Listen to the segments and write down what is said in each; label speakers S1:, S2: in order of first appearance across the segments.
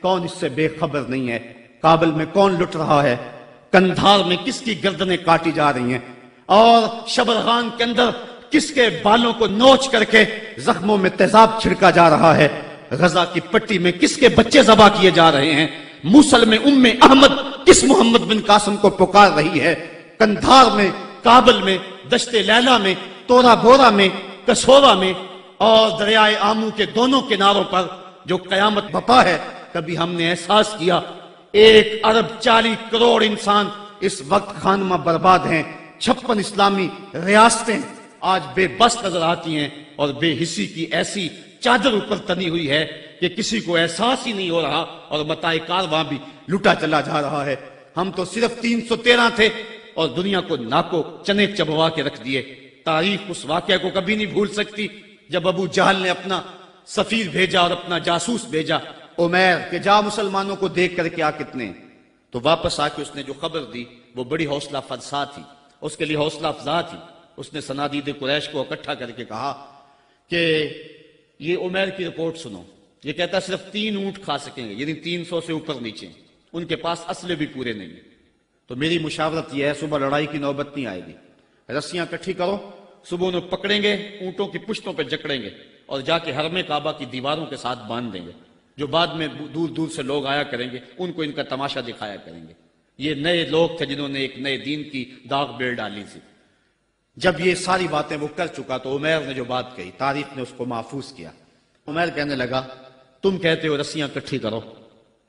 S1: کون اس سے بے خبر نہیں ہے؟ کابل میں کون لٹ رہا ہے؟ کندھار میں کس کی گردنیں کاٹی جا رہی ہیں؟ اور شبرغان کے اندر کس کے بالوں کو نوچ کر کے زخموں میں تیزاب چھڑکا جا رہا ہے؟ غزہ کی پٹی میں کس کے بچے ذبح کیے جا رہے ہیں؟ موصل میں احمد کس محمد بن قاسم کو پکار رہی ہے؟ کندھار میں، کابل میں، دشت لیلا میں، تورا بورا میں، کسورا میں اور دریائے آمو کے دونوں کناروں پر جو قیامت بپا ہے، کبھی ہم نے احساس کیا 1.40 ارب انسان اس وقت خانمہ برباد ہیں۔ 56 اسلامی ریاستیں آج بے بس نظر آتی ہیں اور بے حسی کی ایسی چادر اوپر تنی ہوئی ہے کہ کسی کو احساس ہی نہیں ہو رہا، اور متاع کارواں بھی لوٹا چلا جا رہا ہے۔ ہم تو صرف 313 تھے اور دنیا کو ناکو چنے چبوا کے رکھ دیے۔ تاریخ اس واقعہ کو کبھی نہیں بھول سکتی جب ابو جہل نے اپنا سفیر بھیجا اور اپنا جاسوس بھیجا عمیر کہ جا مسلمانوں کو دیکھ کر کے آ کتنے، تو واپس آ کے اس نے جو خبر دی وہ بڑی حوصلہ افزا تھی، اس کے لیے حوصلہ افزا تھی۔ اس نے صنادید قریش کو اکٹھا کر کے کہا کہ یہ عمیر کی رپورٹ سنو، یہ کہتا ہے صرف 3 اونٹ کھا سکیں گے، یعنی 300 سے اوپر نیچے، ان کے پاس اسلحے بھی پورے نہیں ہیں۔ تو میری مشاورت یہ ہے، صبح لڑائی کی نوبت نہیں آئے گی، رسیاں اکٹھی کرو، صبح انہیں پکڑیں گے، اونٹوں کی پشتوں پہ جکڑیں گے اور جا کے حرم کعبہ کی دیواروں کے ساتھ باندھ دیں گے۔ جو بعد میں دور دور سے لوگ آیا کریں گے ان کو ان کا تماشا دکھایا کریں گے۔ یہ نئے لوگ تھے جنہوں نے ایک نئے دین کی داغ بیل ڈالی تھی۔ جب یہ ساری باتیں وہ کر چکا تو عمیر نے جو بات کہی، تاریخ نے اس کو محفوظ کیا۔ عمیر کہنے لگا تم کہتے ہو رسیاں اکٹھی کرو،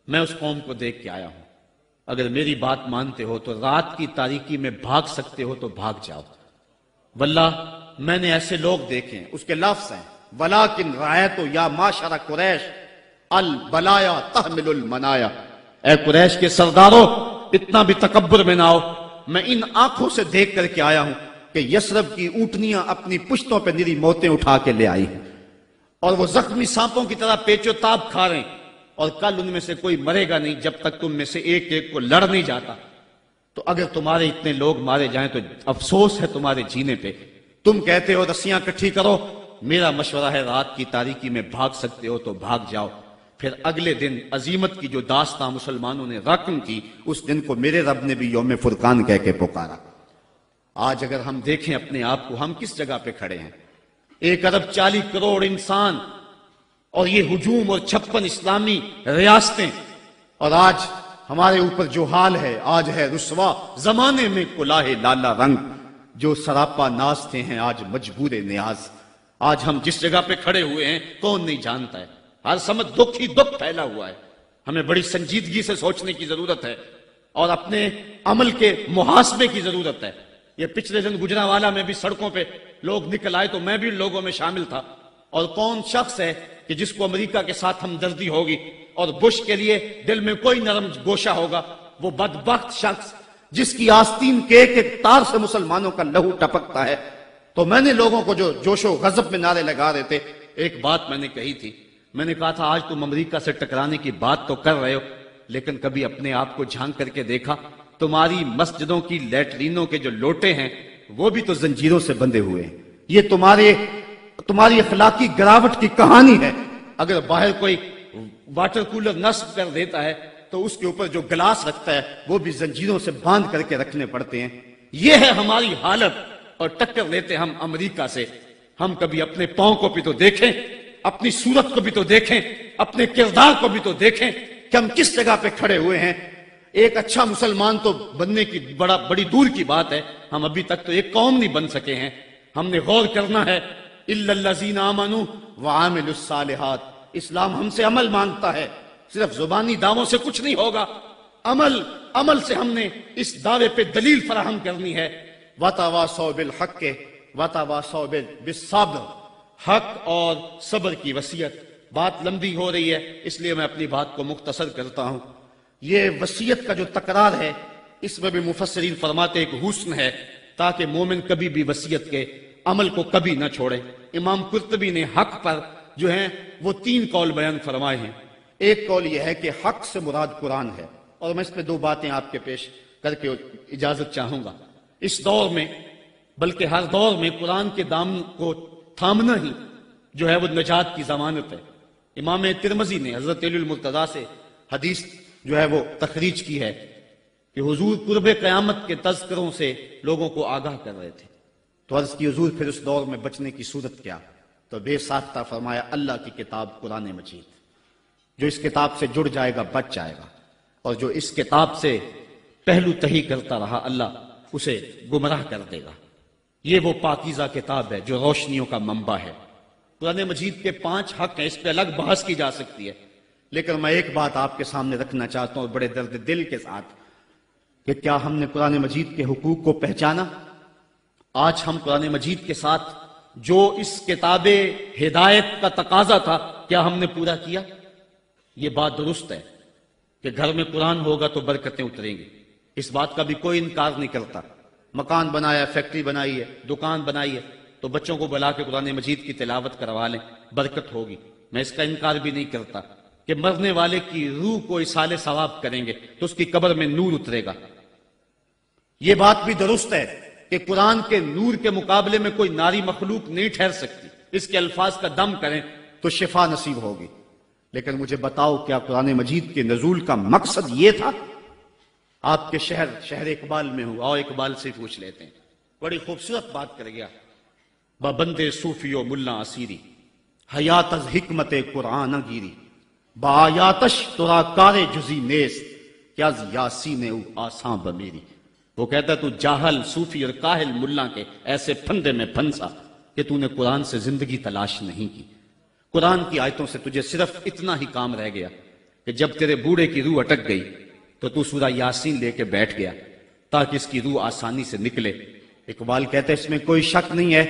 S1: میں اس قوم کو دیکھ کے آیا ہوں، اگر میری بات مانتے ہو تو رات کی تاریکی میں بھاگ سکتے ہو تو بھاگ جاؤ، واللہ میں نے ایسے لوگ دیکھے ہیں۔ اس کے لفظ ہیں وَلَٰكِنْ رَأَيْتُ يَا مَعْشَرَ قُرَيْشَ الْبَلَايَا تَحْمِلُ الْمَنَايَا، اے قریش کے سرداروں اتنا بھی تکبر میں نہ آؤ، میں ان آنکھوں سے دیکھ کر کے آیا ہوں کہ یثرب کی اونٹنیاں اپنی پشتوں پہ نری موتیں اٹھا کے لے آئی ہیں، اور وہ زخمی سانپوں کی طرح پیچ و تاب کھا رہے ہیں، اور کل ان میں سے کوئی مرے گا نہیں جب تک تم میں سے ایک ایک کو لڑ نہیں جاتا۔ تو اگر تمہارے اتنے لوگ مارے جائیں تو افسوس ہے تمہارے جینے پہ۔ تم کہتے ہو رسیاں اکٹھی کرو، میرا مشورہ ہے رات کی تاریکی میں بھاگ سکتے ہو تو بھاگ جاؤ۔ پھر اگلے دن عظیمت کی جو داستان مسلمانوں نے رقم کی، اس دن کو میرے رب نے بھی یوم فرقان کہہ کے پکارا۔ آج اگر ہم دیکھیں اپنے آپ کو، ہم کس جگہ پہ کھڑے ہیں؟ 1.40 ارب انسان اور یہ ہجوم اور 56 اسلامی ریاستیں، اور آج ہمارے اوپر جو حال ہے، آج ہے رسوا زمانے میں کلاه لالا رنگ، جو سراپا نازتے ہیں آج مجبور نیاز۔ آج ہم جس جگہ پہ کھڑے ہوئے ہیں کون نہیں جانتا ہے، ہر سمت دکھ ہی دکھ پھیلا ہوا ہے۔ ہمیں بڑی سنجیدگی سے سوچنے کی ضرورت ہے اور اپنے عمل کے محاسبے کی ضرورت ہے۔ یہ پچھلے دن گجرانوالہ میں بھی سڑکوں پہ لوگ نکل آئے تو میں بھی لوگوں میں شامل تھا، اور کون شخص ہے کہ جس کو امریکہ کے ساتھ ہمدردی ہوگی اور بش کے لیے دل میں کوئی نرم گوشہ ہوگا؟ وہ بدبخت شخص جس کی آستین کے ایک ایک تار سے مسلمانوں کا لہو ٹپکتا ہے۔ تو میں نے لوگوں کو جو جوش و غضب میں نعرے لگا رہے تھے، ایک بات میں نے کہی تھی، میں نے کہا تھا آج تم امریکہ سے ٹکرانے کی بات تو کر رہے ہو، لیکن کبھی اپنے آپ کو جھانک کر کے دیکھا تمہاری مسجدوں کی لیٹرینوں کے جو لوٹے ہیں وہ بھی تو زنجیروں سے بندھے ہوئے ہیں۔ یہ تمہاری اخلاقی گراوٹ کی کہانی ہے۔ اگر باہر کوئی واٹر کولر نصب کر دیتا ہے تو اس کے اوپر جو گلاس رکھتا ہے وہ بھی زنجیروں سے باندھ کر کے رکھنے پڑتے ہیں۔ یہ ہے ہماری حالت، اور ٹکر لیتے ہم امریکہ سے۔ ہم کبھی اپنے پاؤں کو بھی تو دیکھیں، اپنی صورت کو بھی تو دیکھیں، اپنے کردار کو بھی تو دیکھیں کہ ہم کس جگہ پہ کھڑے ہوئے ہیں۔ ایک اچھا مسلمان تو بننے کی بڑی دور کی بات ہے، ہم ابھی تک تو ایک قوم نہیں بن سکے ہیں۔ ہم نے غور کرنا ہے، اِلَّا الَّذِينَ آمَنُوا وَعَمِلُوا الصَّالِحَاتِ، اسلام ہم سے عمل مانگتا ہے، صرف زبانی دعووں سے کچھ نہیں ہوگا۔ عمل سے ہم نے اس دعوے پہ دلیل فراہم کرنی ہے۔ وَتَوَاصَوْا بِالْحَقِّ وَتَوَاصَوْا بِالصَّبْرِ، حق اور صبر کی وصیت۔ بات لمبی ہو رہی ہے اس لیے میں اپنی بات کو مختصر کرتا ہوں۔ یہ وصیت کا جو تکرار ہے اس میں بھی مفسرین فرماتے ایک حسن ہے تاکہ مومن کبھی بھی وصیت کے عمل کو کبھی نہ چھوڑے۔ امام قرطبی نے حق پر جو ہیں وہ 3 قول بیان فرمائے ہیں۔ ایک قول یہ ہے کہ حق سے مراد قرآن ہے، اور میں اس میں 2 باتیں آپ کے پیش کر کے اجازت چاہوں گا۔ اس دور میں بلکہ ہر دور میں قرآن کے دامن کو تھامنا ہی جو ہے وہ نجات کی ضمانت ہے۔ امام ترمذی نے حضرت علی المرتضیٰ سے حدیث جو ہے وہ تخریج کی ہے کہ حضور قرب قیامت کے تذکروں سے لوگوں کو آگاہ کر رہے تھے. تو عرض کی حضور پھر اس دور میں بچنے کی صورت کیا؟ تو بے ساختہ فرمایا اللہ کی کتاب قرآن مجید، جو اس کتاب سے جڑ جائے گا بچ جائے گا، اور جو اس کتاب سے پہلو تہی کرتا رہا اللہ اسے گمراہ کر دے گا. یہ وہ پاکیزہ کتاب ہے جو روشنیوں کا منبع ہے. قرآن مجید کے 5 حق ہیں، اس پہ الگ بحث کی جا سکتی ہے، لیکن میں ایک بات آپ کے سامنے رکھنا چاہتا ہوں بڑے درد دل کے ساتھ کہ کیا ہم نے قرآن مجید کے حقوق کو پہچانا؟ آج ہم قرآن مجید کے ساتھ جو اس کتاب ہدایت کا تقاضا تھا کیا ہم نے پورا کیا؟ یہ بات درست ہے کہ گھر میں قرآن ہوگا تو برکتیں اتریں گی، اس بات کا بھی کوئی انکار نہیں کرتا. مکان بنایا، فیکٹری بنائی ہے، دکان بنائی ہے، تو بچوں کو بلا کے قرآن مجید کی تلاوت کروا لیں، برکت ہوگی. میں اس کا انکار بھی نہیں کرتا کہ مرنے والے کی روح کو اصالے ثواب کریں گے تو اس کی قبر میں نور اترے گا. یہ بات بھی درست ہے کہ قرآن کے نور کے مقابلے میں کوئی ناری مخلوق نہیں ٹھہر سکتی، اس کے الفاظ کا دم کریں تو شفا نصیب ہوگی. لیکن مجھے بتاؤ کیا قرآن مجید کے نزول کا مقصد یہ تھا؟ آپ کے شہر اقبال میں ہوں، آؤ اقبال سے پوچھ لیتے ہیں. بڑی خوبصورت بات کر گیا. بندے صوفی و ملا اسیری حیات از حکمت قرآن گیری بآیاتش ترا کار جزی نیست کیا از یاسین او آساں بمیری. وہ کہتا ہے تو جاہل صوفی اور کاہل ملا کے ایسے پھندے میں پھنسا کہ تو نے قرآن سے زندگی تلاش نہیں کی. قرآن کی آیتوں سے تجھے صرف اتنا ہی کام رہ گیا کہ جب تیرے بوڑھے کی روح اٹک گئی تو سورہ یاسین لے کے بیٹھ گیا تاکہ اس کی روح آسانی سے نکلے. اقبال کہتے ہیں اس میں کوئی شک نہیں ہے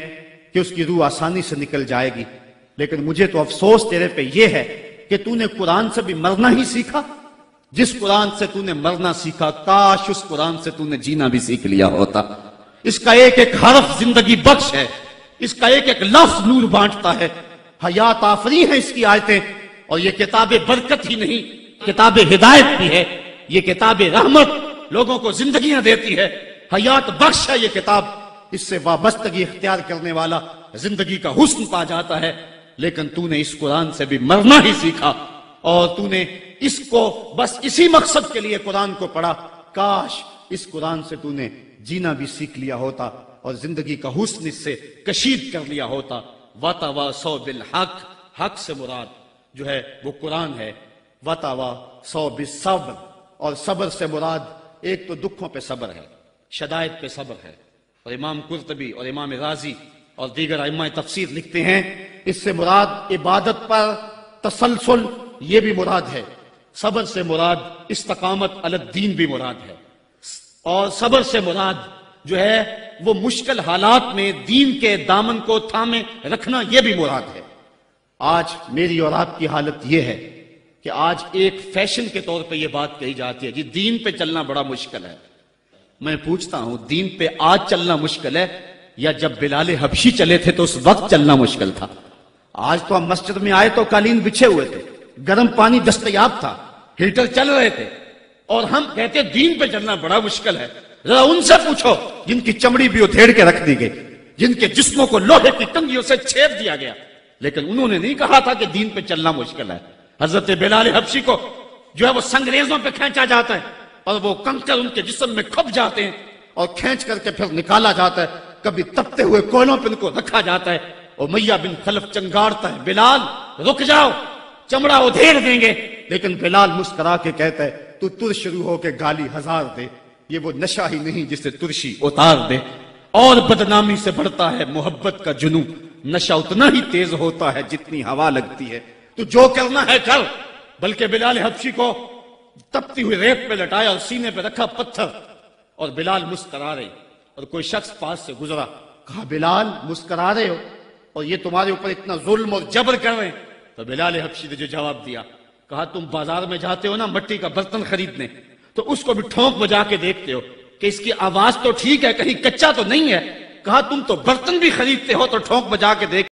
S1: کہ اس کی روح آسانی سے نکل جائے گی، لیکن مجھے تو افسوس تیرے پہ یہ ہے کہ تو نے قرآن سے بھی مرنا ہی سیکھا. جس قرآن سے تو نے مرنا سیکھا کاش اس قرآن سے تو نے جینا بھی سیکھ لیا ہوتا. اس کا ایک ایک حرف زندگی بخش ہے، اس کا ایک ایک لفظ نور بانٹتا ہے. حیات آفری ہیں اس کی آیتیں، اور یہ کتاب برکت ہی نہیں، کتاب ہدایت بھی ہے. یہ کتاب رحمت لوگوں کو زندگیاں دیتی ہے، حیات بخش ہے یہ کتاب. اس سے وابستگی اختیار کرنے والا زندگی کا حسن پا جاتا ہے. لیکن تو نے اس قرآن سے بھی مرنا ہی سیکھا، اور تو نے اس کو بس اسی مقصد کے لیے قرآن کو پڑھا. کاش اس قرآن سے تو نے جینا بھی سیکھ لیا ہوتا اور زندگی کا حسن اس سے کشید کر لیا ہوتا. وَتَوَاصَوْا بِالْحَقِّ، حق سے مراد جو ہے وہ قرآن ہے. وَتَوَاصَوْا بِالصَّبْرِ، اور صبر سے مراد ایک تو دکھوں پہ صبر ہے، شدائد پہ صبر ہے. اور امام قرطبی اور امام رازی اور دیگر ائمہ تفسیر لکھتے ہیں اس سے مراد عبادت پر تسلسل یہ بھی مراد ہے. صبر سے مراد استقامت علی الدین بھی مراد ہے، اور صبر سے مراد جو ہے وہ مشکل حالات میں دین کے دامن کو تھامے رکھنا یہ بھی مراد ہے. آج میری اور آپ کی حالت یہ ہے کہ آج ایک فیشن کے طور پہ یہ بات کہی جاتی ہے جی دین پہ چلنا بڑا مشکل ہے. میں پوچھتا ہوں دین پہ آج چلنا مشکل ہے یا جب بلال حبشی چلے تھے تو اس وقت چلنا مشکل تھا؟ آج تو ہم مسجد میں آئے تو قالین بچھے ہوئے تھے، گرم پانی دستیاب تھا، ہیٹر چل رہے تھے، اور ہم کہتے دین پہ چلنا بڑا مشکل ہے. ذرا ان سے پوچھو جن کی چمڑی بھی ادھیڑ کے رکھ دی گئی، جن کے جسموں کو لوہے کی کنگھیوں سے چھید دیا گیا، لیکن انہوں نے نہیں کہا تھا کہ دین پہ چلنا مشکل ہے. حضرت بلال حبشی کو جو ہے وہ سنگریزوں پہ کھینچا جاتا ہے اور وہ کنکر ان کے جسم میں کھپ جاتے ہیں اور کھینچ کر کے پھر نکالا جاتا ہے. کبھی تپتے ہوئے کوئلوں پہ ان کو رکھا جاتا ہے. امیہ بن خلف چنگاڑتا ہے بلال رک جاؤ چمڑا ادھیڑ دیں گے، لیکن بلال مسکرا کے کہتا ہے تو تر شروع ہو کے گالی ہزار دے، یہ وہ نشہ ہی نہیں جسے ترشی اتار دے. اور بدنامی سے بڑھتا ہے محبت کا جنون، نشہ اتنا ہی تیز ہوتا ہے جتنی ہوا لگتی ہے. تو جو کرنا ہے کر. بلکہ بلال حبشی کو تپتی ہوئی ریت پہ لٹایا اور سینے پہ رکھا پتھر، اور بلال مسکرا رہے، اور کوئی شخص پاس سے گزرا، کہا بلال مسکرا رہے ہو اور یہ تمہارے اوپر اتنا ظلم اور جبر کر رہے ہیں؟ تو بلال حبشی نے جو جواب دیا، کہا تم بازار میں جاتے ہو نا مٹی کا برتن خریدنے، تو اس کو بھی ٹھونک بجا کے دیکھتے ہو کہ اس کی آواز تو ٹھیک ہے کہیں کچا تو نہیں ہے. کہا تم تو برتن بھی خریدتے ہو تو ٹھونک بجا کے دیکھ